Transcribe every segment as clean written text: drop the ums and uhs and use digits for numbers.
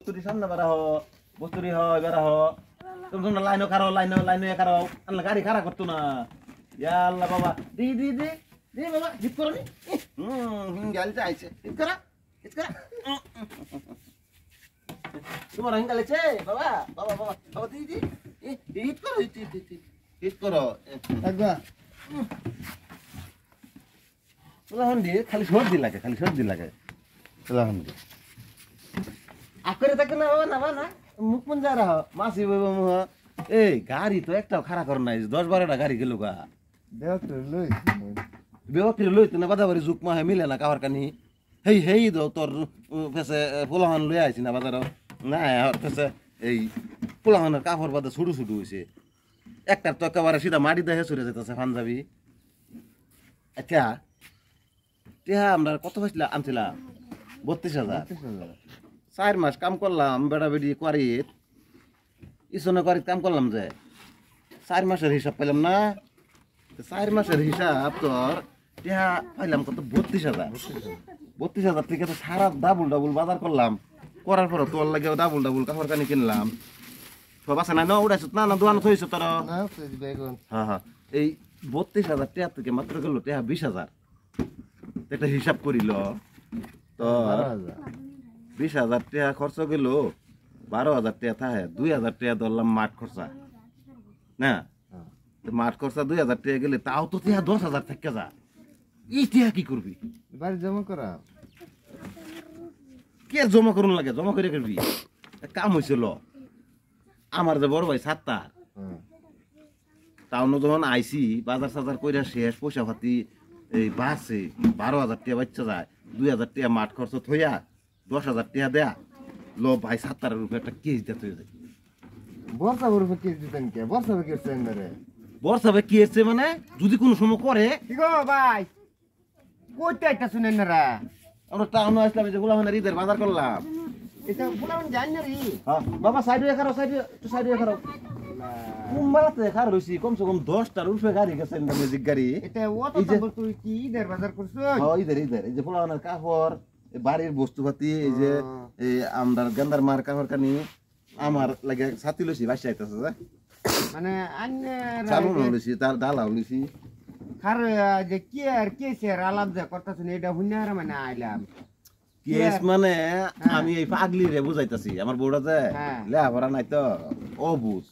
বস্তুরি সামনে বেড়া হো বস্তুরি হয় বেড়া হো তোমরা লাইনও কারো লাইনও কারো আল্লাহ গাড়ি খারাপ করতো না ইয়া আল্লাহ বাবা দি দি দি দি বাবা জিপ করো নি হিঙ্গাল চাইছে হিট করা তোমার হিঙ্গাল আছে বাবা বাবা বাবা বাবা দি দি হিট করো হিট করো একবার তোলাহন দিয়ে খালি সর্দি লাগে তোলাহন দিয়ে আকরে থাকে না বাবা না মুখ মন যা রাহ মাসি বাবা মুহ এই গাড়ি তো একটাও খাড়া কর নাই 10-12টা গাড়ি গেল গা বেওয়াক্তি লই তো না বাজাবাড়ি যুগ মাহে মিলে না কাহার কানি হেই দো তোর ফেসে পোলাহান লই আইছি না বাজার না আর ফেসে এই পোলাহানের কাপড় বাদে ছুটু হইছে একটার তো একেবারে সিধা মাটি দেহে চলে যেতেছে পাঞ্জাবি আচ্ছা টিহা আমরা কত পাইছিলাম আনছিলাম 32,000 4 মাস কাম করলাম বেড়া বেড়ি কোয়ারিত ইসনে কোয়ারিত কাম করলাম যে 4 মাসের হিসাব পাইলাম না 4 মাসের হিসাব তোর টিহা পাইলাম কত 32,000 থেকে তো সারা ডাবল বাজার করলাম করার পর তোর লাগে ডাবল কাপড় কানি কিনলাম সব আছে না উড়াইছ না দোকান থইছ তোর হ্যাঁ এই 32,000 টাকা থেকে মাত্র গেল টাকা 20,000 এটা হিসাব করিল তো 20,000 টাকা খরচ গেল 12,000 টাকা থাকে 2,000 টাকা ধরলাম মাঠ খরচা না মাঠ খরচা 2,000 টাকা গেলে তাও তো 10,000 থেকে যা এই টাকা কি করবি বাড়ি জমা করা কে জমা করুন লাগে জমা করে করবি কাম হয়েছিল আমার যে বড় ভাই সাত্তার টাউনে যখন আইসি বাজার সাজার কইরা শেষ পয়সা পাতি এই বাসে 12,000 টাকা বাচ্চা যায় 2,000 টাকা মাঠ খরচ থইয়া 10,000 টাকা দেয়া লো ভাই সাত্তারের রূপে একটা কেস দিতে হয়ে যায় বর্ষা রূপে কেস দিতেন কে বর্ষা কেস দেন রে বর্ষা কি এসছে মানে যদি কোনো সময় করে কি গো ভাই কইতে একটা শুনেন না রে আমরা টাউনে আসলাম যে গোলামানের ঈদের বাজার করলাম এটা গোলামান জানি না রে হ্যাঁ বাবা সাইডে খারো কুম্বালাতে খার রইছি কমসে কম 10টার উপরে গাড়ি গেছে ম্যাজিক গাড়ি এটা ওতো তুই কি ঈদের বাজার করছিস হ্যাঁ ঈদের এই যে গোলামানের কাপড় বাড়ির বস্তুপাতি এই যে এই আমদার গন্দার মার কাপড় কানি আমার লাগে ছাতি লইছি বাসা আইতাছে মানে আন্নে চালু লইছি তার ডালা লইছি খার যে কি আর কেসে আলাপ যে করতেছেন এটা হুন্নার মানে আইলাম কেস মানে আমি এই পাগলি রে বুঝাইতাছি আমার বউটা যে লেখাপড়া নাই তো অবুঝ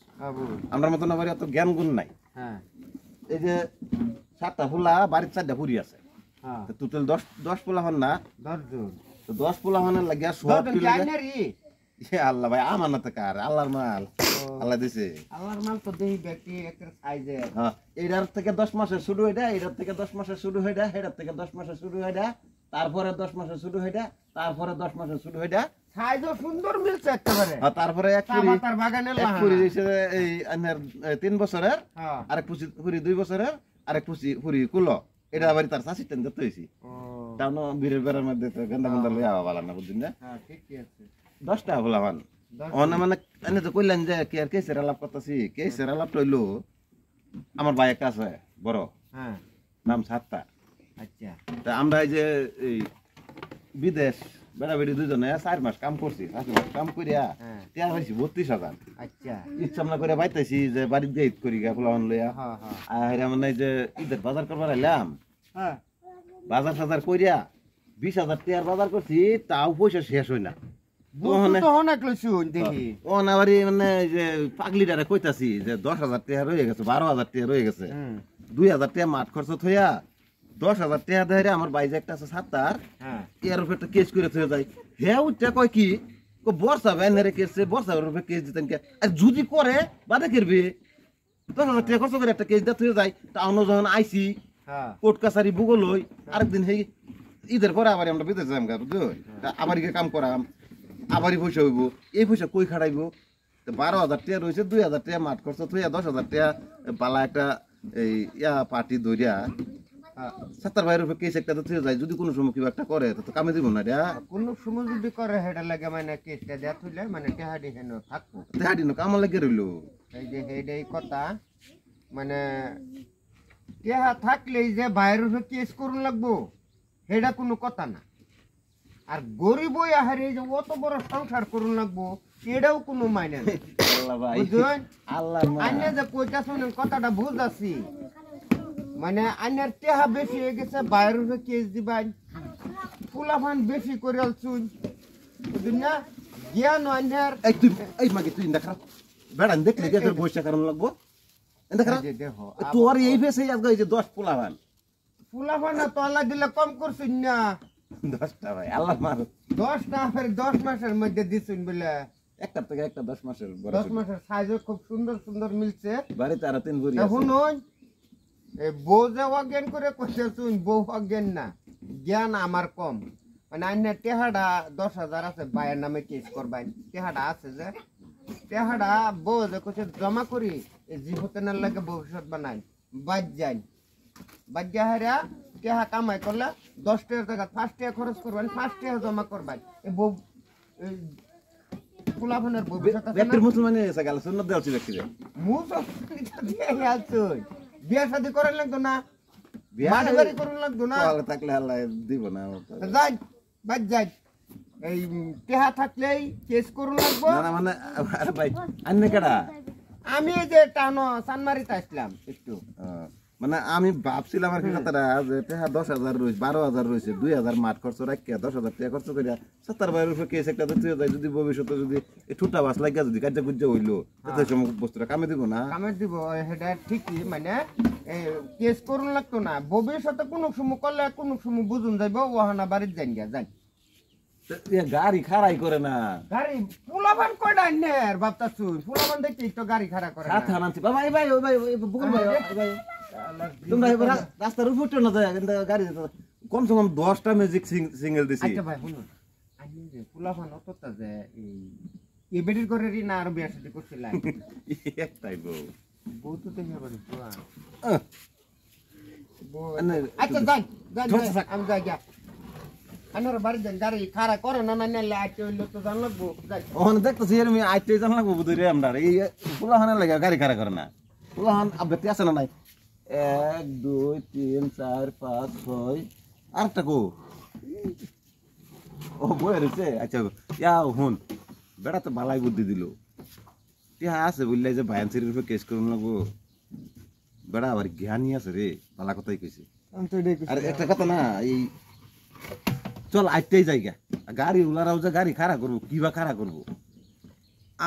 আমার মতন আবার এত জ্ঞান গুণ নাই এই যে 7টা ফুলা বাড়ির 4টা ফুরি আছে টোটাল 10 ফুলা হন না 10 জন তো 10 ফুলা হনের লাগিয়া সব আল্লাহ ভাই আমার না তো কার আল্লাহর মাল আল্লাহ দিছে আল্লাহর মাল তো দেই ব্যক্তি একটা সাইজে হ্যাঁ এটার থেকে 10 মাসের শুরু হইডা এটার থেকে 10 মাসের শুরু হইডা এটার থেকে 10 মাসের শুরু হইডা তারপরে 10 মাসের শুরু হইডা তারপরে 10 মাসের শুরু হইডা সাইজও সুন্দর মিলছে একেবারে হ্যাঁ তারপরে এক ফুরি দিছে এই আনের 3 বছরের আরেক ফুরি 2 বছরের আরেক ফুরি কুলো এটা আবার তার চাষি টেন দিতে হইছি তাও বীরের বেড়ার মধ্যে তো গন্ডা লইয়া বালা না বুঝছেন না হ্যাঁ ঠিকই আছে 10টা বলামান অনে মানে এনে তো কইলেন যে কে আর কেসের আলাপ করতেছি কেসের আলাপ লইলো আমার ভাই একটা আছে বড় নাম সাত্তার আচ্ছা তা আমরা এই যে এই বিদেশ বেড়াবেড়ি দুজনে 4 মাস কাম করছি 4 মাস কাম করিয়া টিয়া হইছি 32,000 আচ্ছা ইচ্ছা না করে বাইতাছি যে বাড়ি দিয়ে ঈদ করি গা ফুলান লইয়া আর মানে যে ঈদের বাজার করবার আইলাম বাজার সাজার করিয়া 20,000 টাকার বাজার করছি তাও পয়সা শেষ হয় না মানে যে পাগলিটারে কইতাছি যে 10,000 টাকা রয়ে গেছে 12,000 টাকা রয়ে গেছে 2,000 টাকা মাঠ খরচ থইয়া 10,000 টাকা ধরে আমার বাইজে একটা আছে সাত্তার এর উপর একটা কেস করে থয়ে যায় হে উঠটা কয় কি বর্ষা ভ্যানের কেস বর্ষার উপরে কেস দিতেন কে আর যদি করে বাদে করবি 10,000 টাকা খরচ করে একটা কেস দিয়ে থয়ে যায় টাউন যখন আইসি কোর্ট কাছারি বুগল হই আরেকদিন হেই ঈদের পরে আবার আমরা বিদেশ যাম গা বুঝছো আবার কাম করাম আবারই পয়সা হইব এই পয়সা কই খাড়াইব 12,000 টাকা রয়েছে 2,000 টাকা মাঠ খরচ থইয়া 10,000 টাকা পালা একটা এই পার্টি ধরিয়া সাত্তার ভাইয়ের উপরে কেস একটা থুয়ে যায় যদি কোনো সময় কিবা একটা করে তো কামে দিব না রে কোনো সময় যদি করে হেডা লাগে মানে কেসটা দেয়া থইলে মানে টেহাডি হেন থাকবো টেহাডি ন কাম লাগে রইলো এই যে হেডাই কথা মানে টেহা থাকলেই যে ভাইয়ের উপরে কেস করুন লাগবো হেডা কোনো কথা না আর গরিব ওই আহারে যে অত বড় সংসার করুন লাগবো এটাও কোনো মাইনে নেই আল্লাহ ভাই বুঝলেন আল্লাহ আইনে যে কইতা শুনেন কথাটা বুঝাছি মানে আইনের টেহা বেশি হয়ে গেছে বাইরের কেস দিবাই ফুলাফান বেশি করে আলছুন বুঝলেন না জ্ঞান আইনের এই তুই এই মাগে তুই দেখা বেড়ান দেখলি যে তোর বৈশা কারণ লাগবো দেখা দেখো তোর এই ফেসে আজকে এই যে 10 পোলাবান ফুলাফান তো আল্লাহ দিলে কম করছুন না 10টা ভাই আল্লাহ মার 10 মাসের মধ্যে দিছুন বলে একটা থেকে একটা 10 মাসের বড় 10 মাসের সাইজও খুব সুন্দর সুন্দর মিলছে বাড়িতে আর 3 বুড়ি এখন এই বউ যে অজ্ঞান করে করতেছুন বউ অজ্ঞান না জ্ঞান আমার কম মানে আইনে টেহাডা 10,000 আছে ভাইয়ের নামে কেস করবাই টেহাডা আছে যে টেহাডা বউ যে কইছে জমা করি এই জীবনের লাগে ভবিষ্যৎ বানাই বাদ যাই বাদ হারা টেহা কামাই করলে 10 টাকার জায়গা 5 টাকা খরচ করবেন 5 টাকা জমা করবেন এই বউ ফুলাফানের ভবিষ্যৎ আছে ব্যক্তির মুসলমানে এসে গেল সুন্নাত দেওয়া ছিল ব্যক্তিরে বিয়া শাদি করার লাগতো না বিয়া বাড়ি বাড়ি করুন লাগতো না ভালো থাকলে আল্লাহ দিব না যাই বাদ যাই এই টেহা থাকলেই কেস করুন লাগবো না না মানে আরে ভাই আন্নে কেডা আমি এই যে টানো সানমারিতে আসলাম একটু মানে আমি ভাবছিলাম আর কি কথাটা যে টাকা 10,000 রয়েছে 12,000 রয়েছে 2,000 মাঠ খরচ রাখিয়া 10,000 টাকা খরচ করিয়া 70 বাইরের উপর কেস একটা দিতে যায় যদি ভবিষ্যতে যদি এই ঠুটা বাস লাগিয়া যদি কাজা গুজ্জা হইলো তাতে সময় বস্তুটা কামে দিব না কামে দিব সেটা ঠিকই মানে কেস করুন লাগতো না ভবিষ্যতে কোনো সময় করলে কোনো সময় বুঝুন যাইব ওহানা বাড়ির যাই গিয়া যাই গাড়ি খাড়াই করে না গাড়ি ফুলাবান কয়টা নের বাপতা শুন ফুলাবান দেখি তো গাড়ি খাড়া করে না। সাথে আনছি বাবা এই ভাই ওই ভাই বুকুল ভাই এই ভাই তোমরা এবার রাস্তার উপর না যায় কিন্তু গাড়ি কমসে কম 10টা ম্যাজিক সিঙ্গেল দিছি আচ্ছা ভাই শুনুন আমি যে ফুলাবান অতটা যে এই বেটির করে রি না আর বিয়ার সাথে করছিলাম একটাই বউ বউ তো দেখে বাড়ি পুরা আহ, আচ্ছা যাই যাই আমি যাই গিয়া আনার বাড়ি যান গাড়ি খাড়া করে না না নেলে আইতে হইলো তো জান লাগবো যাই ওখানে দেখতেছি এরমি আইতে জান লাগবো বুধুরে আমরা এই পুলাহানের লাগে গাড়ি খাড়া করে না পুলাহান আবেতে আছে না নাই 1 2 3 4 5 6 আরেকটা কো ও বই রয়েছে আচ্ছা ইয়া হুন বেড়া তো বালাই বুদ্ধি দিল টিহা আছে বললে যে ভায়ানসির উপরে কেস করুন লাগবো বেড়া আবার জ্ঞানী আছে রে বালা কথাই কইছে আমি তো এটাই আর একটা কথা না এই চল আইতেই জায়গা গাড়ি উলারাও যে গাড়ি খাড়া করবো কিবা খাড়া করবো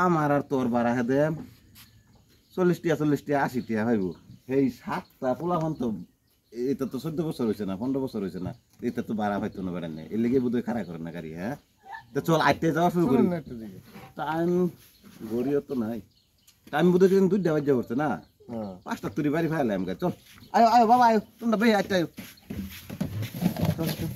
আমার আর তোর বাড়া দে 40 টিয়া 80 টিয়া ভাইব এই 7টা পোলাফান তো এটা তো 14 বছর হয়েছে না 15 বছর হয়েছে না এটা তো বাড়া পাইতো না বেড়ান এর লেগে বোধহয় খাড়া করে না গাড়ি হ্যাঁ তো চল আইতে যাওয়া শুরু করি টাইম গড়িও তো নাই টাইম বোধহয় কিন্তু 2টা বাজে করছে না 5টা তুরি বাড়ি ফাইলাম চল আয়ো আয়ো বাবা আয়ো তোমরা বেশি আইতে আয়ো চল চল